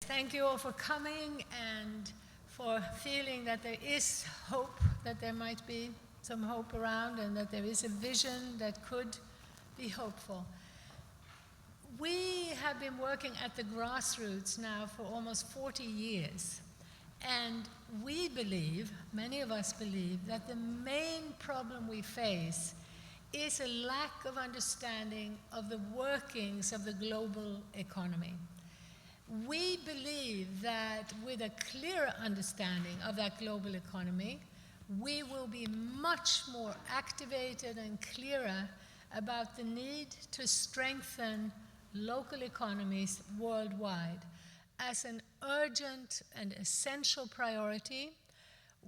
Thank you all for coming and for feeling that there is hope, that there might be some hope around and that there is a vision that could be hopeful. We have been working at the grassroots now for almost 40 years. And we believe, many of us believe, that the main problem we face is a lack of understanding of the workings of the global economy. We believe that with a clearer understanding of that global economy, we will be much more activated and clearer about the need to strengthen local economies worldwide as an urgent and essential priority.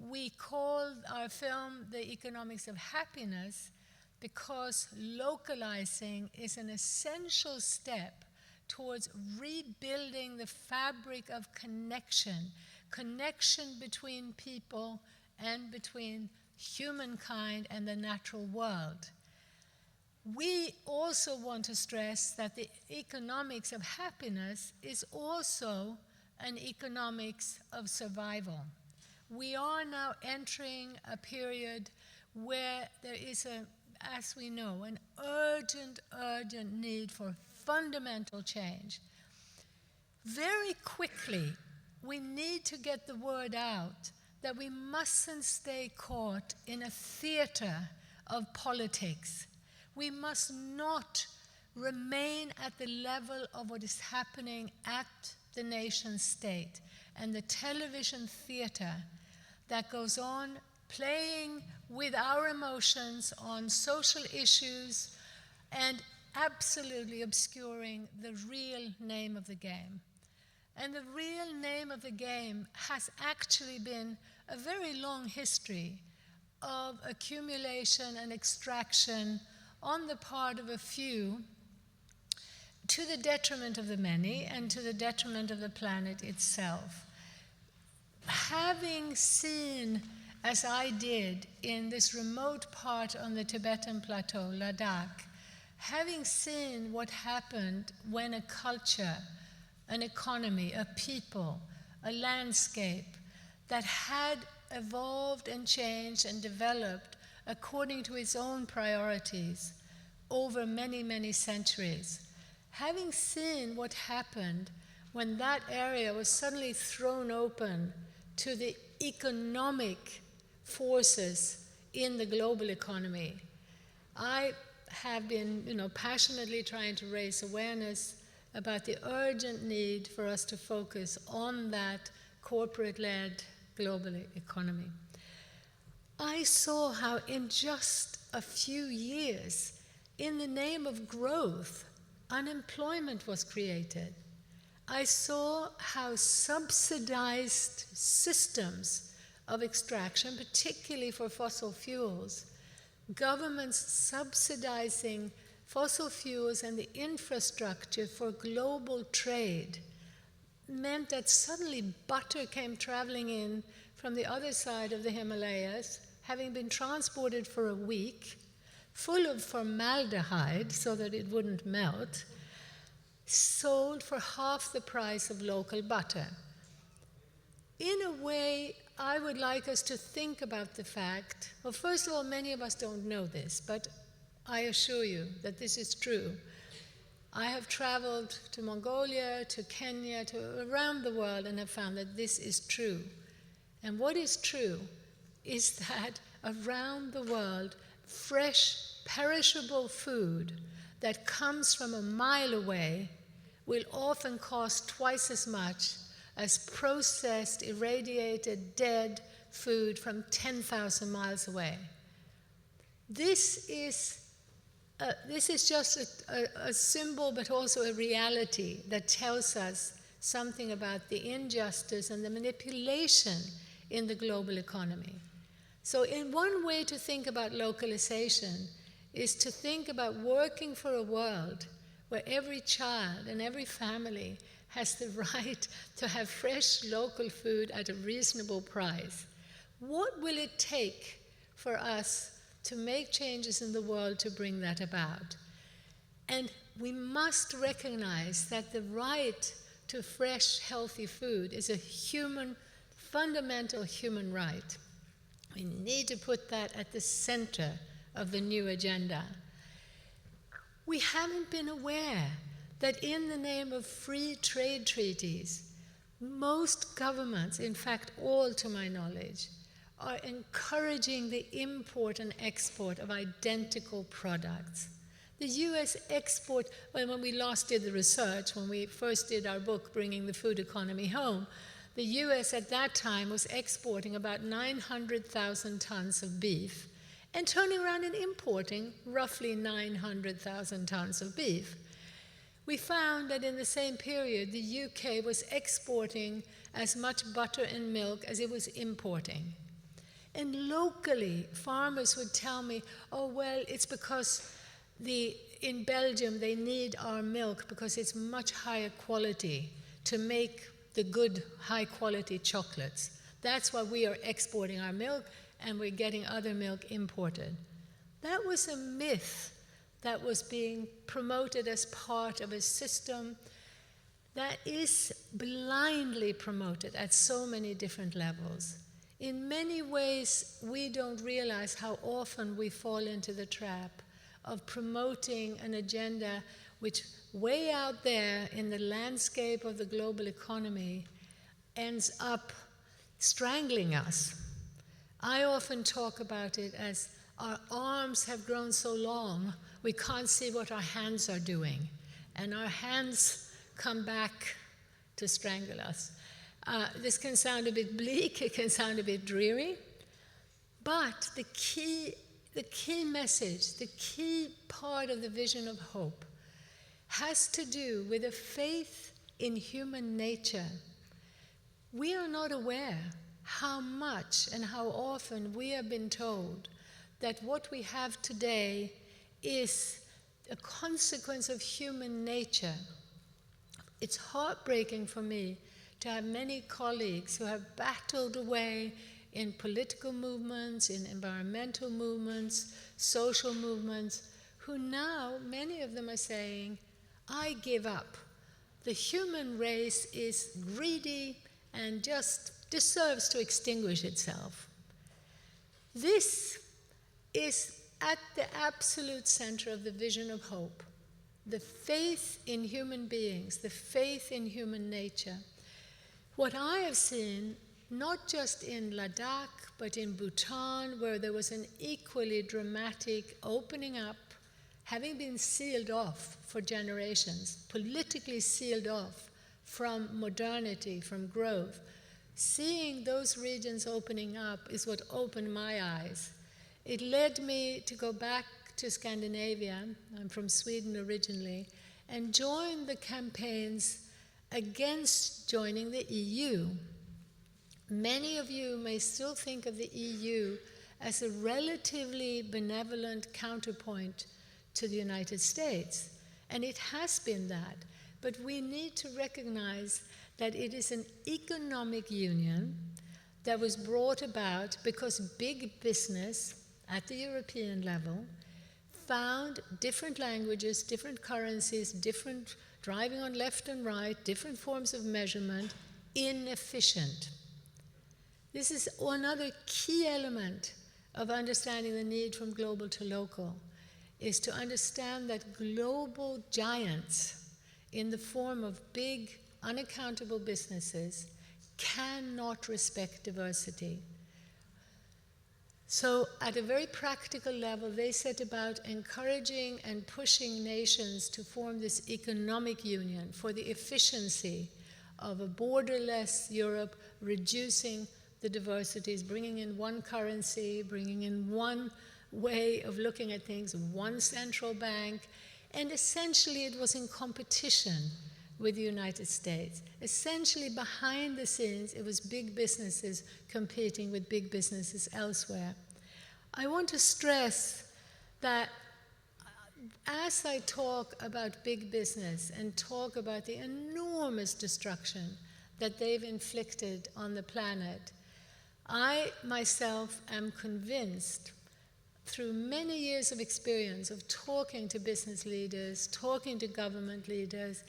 We call our film The Economics of Happiness because localizing is an essential step towards rebuilding the fabric of connection between people and between humankind and the natural world. We also want to stress that the economics of happiness is also an economics of survival. We are now entering a period where there is as we know, an urgent need for fundamental change. Very quickly, we need to get the word out that we mustn't stay caught in a theater of politics. We must not remain at the level of what is happening at the nation state and the television theater that goes on playing with our emotions on social issues and absolutely obscuring the real name of the game. And the real name of the game has actually been a very long history of accumulation and extraction on the part of a few to the detriment of the many and to the detriment of the planet itself. Having seen, as I did in this remote part on the Tibetan plateau, Ladakh, having seen what happened when a culture, an economy, a people, a landscape that had evolved and changed and developed according to its own priorities over many, many centuries, having seen what happened when that area was suddenly thrown open to the economic forces in the global economy, I have been, passionately trying to raise awareness about the urgent need for us to focus on that corporate-led global economy. I saw how in just a few years, in the name of growth, unemployment was created. I saw how subsidized systems of extraction, particularly for fossil fuels, governments subsidizing fossil fuels and the infrastructure for global trade, meant that suddenly butter came traveling in from the other side of the Himalayas, having been transported for a week, full of formaldehyde so that it wouldn't melt, sold for half the price of local butter. In a way, I would like us to think about the fact, well, first of all, many of us don't know this, but I assure you that this is true. I have traveled to Mongolia, to Kenya, to around the world, and have found that this is true. And what is true is that around the world, fresh, perishable food that comes from a mile away will often cost twice as much as processed, irradiated, dead food from 10,000 miles away. This is just a symbol, but also a reality that tells us something about the injustice and the manipulation in the global economy. So in one way to think about localization is to think about working for a world where every child and every family has the right to have fresh local food at a reasonable price. What will it take for us to make changes in the world to bring that about? And we must recognize that the right to fresh, healthy food is a fundamental human right. We need to put that at the center of the new agenda. We haven't been aware that in the name of free trade treaties, most governments, in fact all to my knowledge, are encouraging the import and export of identical products. The US export, when we last did the research, when we first did our book, Bringing the Food Economy Home, the US at that time was exporting about 900,000 tons of beef and turning around and importing roughly 900,000 tons of beef. We found that in the same period, the UK was exporting as much butter and milk as it was importing. And locally, farmers would tell me, oh, well, it's because in Belgium they need our milk because it's much higher quality to make the good, high-quality chocolates. That's why we are exporting our milk and we're getting other milk imported. That was a myth that was being promoted as part of a system that is blindly promoted at so many different levels. In many ways, we don't realize how often we fall into the trap of promoting an agenda which, way out there in the landscape of the global economy, ends up strangling us. I often talk about it as our arms have grown so long, we can't see what our hands are doing, and our hands come back to strangle us. This can sound a bit bleak, it can sound a bit dreary, but the key message, the key part of the vision of hope has to do with a faith in human nature. We are not aware how much and how often we have been told that what we have today is a consequence of human nature. It's heartbreaking for me to have many colleagues who have battled away in political movements, in environmental movements, social movements, who now, many of them are saying, I give up. The human race is greedy and just deserves to extinguish itself. This is at the absolute center of the vision of hope. The faith in human beings, the faith in human nature. What I have seen, not just in Ladakh, but in Bhutan, where there was an equally dramatic opening up, having been sealed off for generations, politically sealed off from modernity, from growth. Seeing those regions opening up is what opened my eyes. It led me to go back to Scandinavia, I'm from Sweden originally, and join the campaigns against joining the EU. Many of you may still think of the EU as a relatively benevolent counterpoint to the United States, and it has been that, but we need to recognize that it is an economic union that was brought about because big business at the European level found different languages, different currencies, different driving on left and right, different forms of measurement, inefficient. This is another key element of understanding the need from global to local, is to understand that global giants in the form of big, unaccountable businesses cannot respect diversity. So at a very practical level, they set about encouraging and pushing nations to form this economic union for the efficiency of a borderless Europe, reducing the diversities, bringing in one currency, bringing in one way of looking at things, one central bank, and essentially it was in competition with the United States. Essentially behind the scenes, it was big businesses competing with big businesses elsewhere. I want to stress that as I talk about big business and talk about the enormous destruction that they've inflicted on the planet, I myself am convinced through many years of experience of talking to business leaders, talking to government leaders,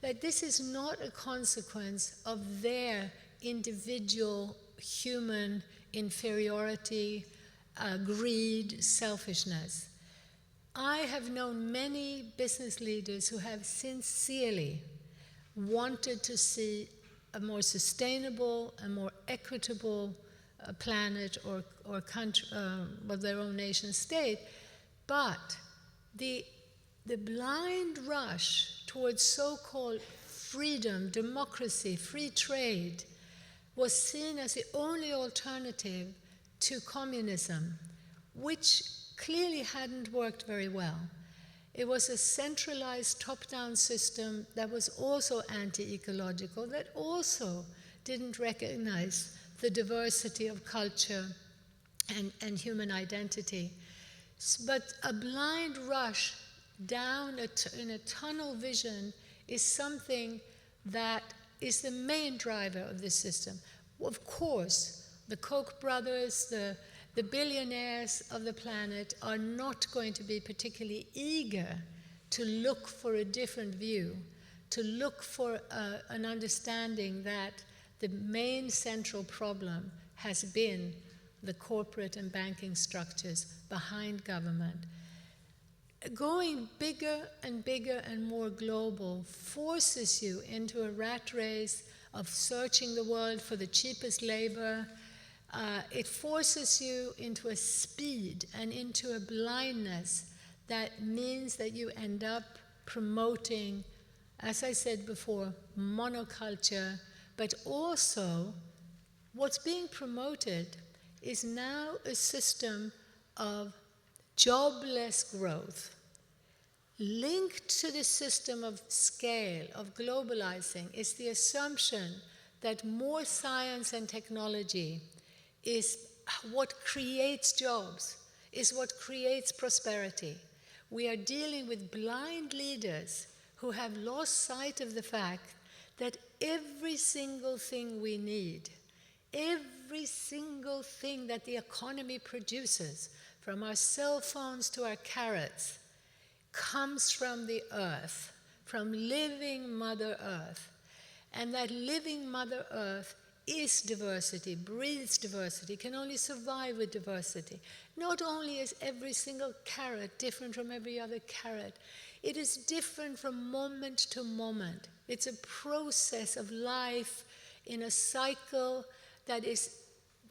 that this is not a consequence of their individual human inferiority, greed, selfishness. I have known many business leaders who have sincerely wanted to see a more sustainable, a more equitable planet or country, well, their own nation state, but the blind rush towards so-called freedom, democracy, free trade was seen as the only alternative to communism, which clearly hadn't worked very well. It was a centralized top-down system that was also anti-ecological, that also didn't recognize the diversity of culture and human identity. But a blind rush down in a tunnel vision is something that is the main driver of this system. Of course, the Koch brothers, the billionaires of the planet are not going to be particularly eager to look for a different view, to look for an understanding that the main central problem has been the corporate and banking structures behind government. Going bigger and bigger and more global forces you into a rat race of searching the world for the cheapest labor. It forces you into a speed and into a blindness that means that you end up promoting, as I said before, monoculture, but also what's being promoted is now a system of jobless growth. Linked to the system of scale, of globalizing, is the assumption that more science and technology is what creates jobs, is what creates prosperity. We are dealing with blind leaders who have lost sight of the fact that every single thing we need, every single thing that the economy produces, from our cell phones to our carrots, comes from the earth, from living Mother Earth. And that living Mother Earth is diversity, breathes diversity, can only survive with diversity. Not only is every single carrot different from every other carrot, it is different from moment to moment. It's a process of life in a cycle that is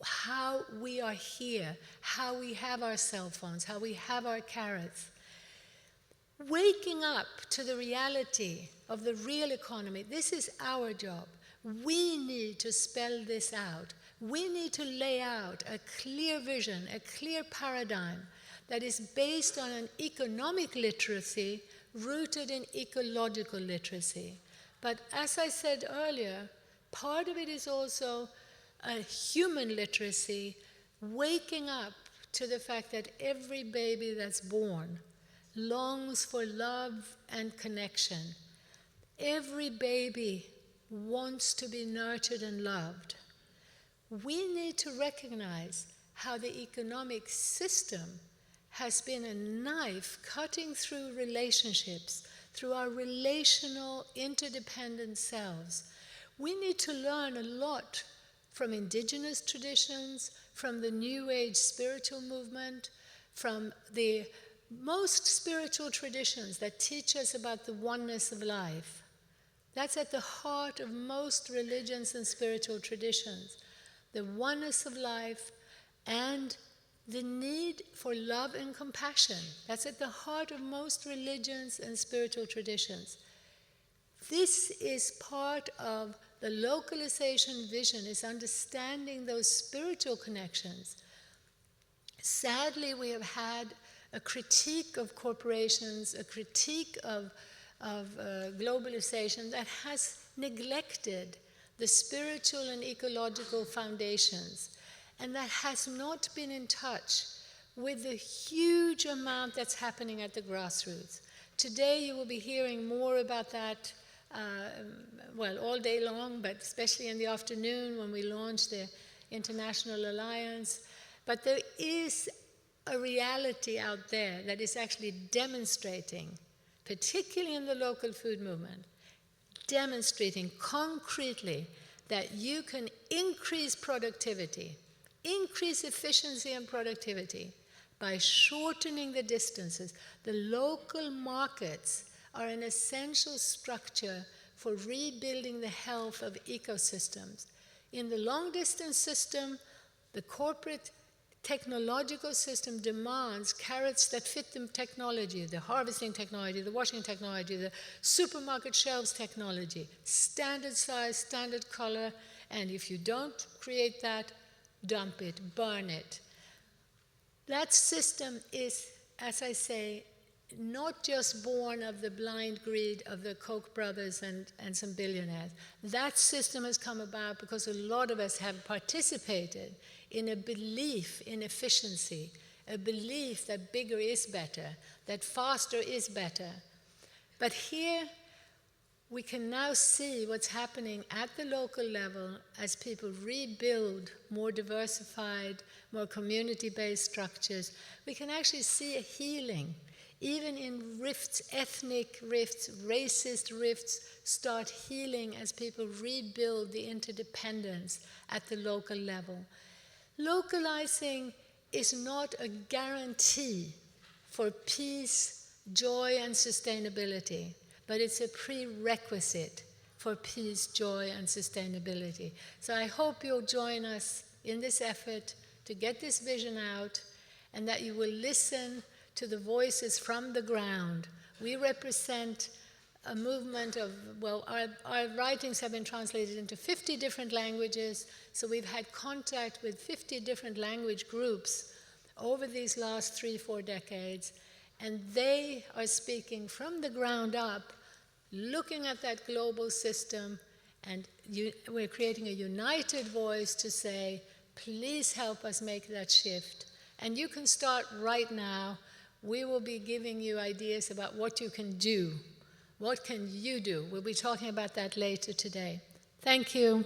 how we are here, how we have our cell phones, how we have our carrots. Waking up to the reality of the real economy, this is our job. We need to spell this out. We need to lay out a clear vision, a clear paradigm that is based on an economic literacy rooted in ecological literacy. But as I said earlier, part of it is also a human literacy, waking up to the fact that every baby that's born longs for love and connection. Every baby wants to be nurtured and loved. We need to recognize how the economic system has been a knife cutting through relationships, through our relational, interdependent selves. We need to learn a lot from indigenous traditions, from the New Age spiritual movement, from the most spiritual traditions that teach us about the oneness of life. That's at the heart of most religions and spiritual traditions. The oneness of life and the need for love and compassion. That's at the heart of most religions and spiritual traditions. This is part of the localization vision, is understanding those spiritual connections. Sadly, we have had a critique of corporations, a critique of globalization that has neglected the spiritual and ecological foundations, and that has not been in touch with the huge amount that's happening at the grassroots. Today you will be hearing more about that, well, all day long, but especially in the afternoon when we launch the International Alliance. But there is a reality out there that is actually demonstrating, particularly in the local food movement, demonstrating concretely that you can increase productivity, increase efficiency and productivity by shortening the distances. The local markets are an essential structure for rebuilding the health of ecosystems. In the long-distance system, the corporate technological system demands carrots that fit the technology, the harvesting technology, the washing technology, the supermarket shelves technology, standard size, standard color, and if you don't create that, dump it, burn it. That system is, as I say, not just born of the blind greed of the Koch brothers and some billionaires. That system has come about because a lot of us have participated in a belief in efficiency, a belief that bigger is better, that faster is better. But here we can now see what's happening at the local level as people rebuild more diversified, more community-based structures. We can actually see a healing. Even in rifts, ethnic rifts, racist rifts start healing as people rebuild the interdependence at the local level. Localizing is not a guarantee for peace, joy, and sustainability, but it's a prerequisite for peace, joy, and sustainability. So I hope you'll join us in this effort to get this vision out, and that you will listen to the voices from the ground. We represent a movement of, well, our writings have been translated into 50 different languages, so we've had contact with 50 different language groups over these last 3-4 decades, and they are speaking from the ground up, looking at that global system, and we're creating a united voice to say, please help us make that shift. And you can start right now. We will be giving you ideas about what you can do. What can you do? We'll be talking about that later today. Thank you.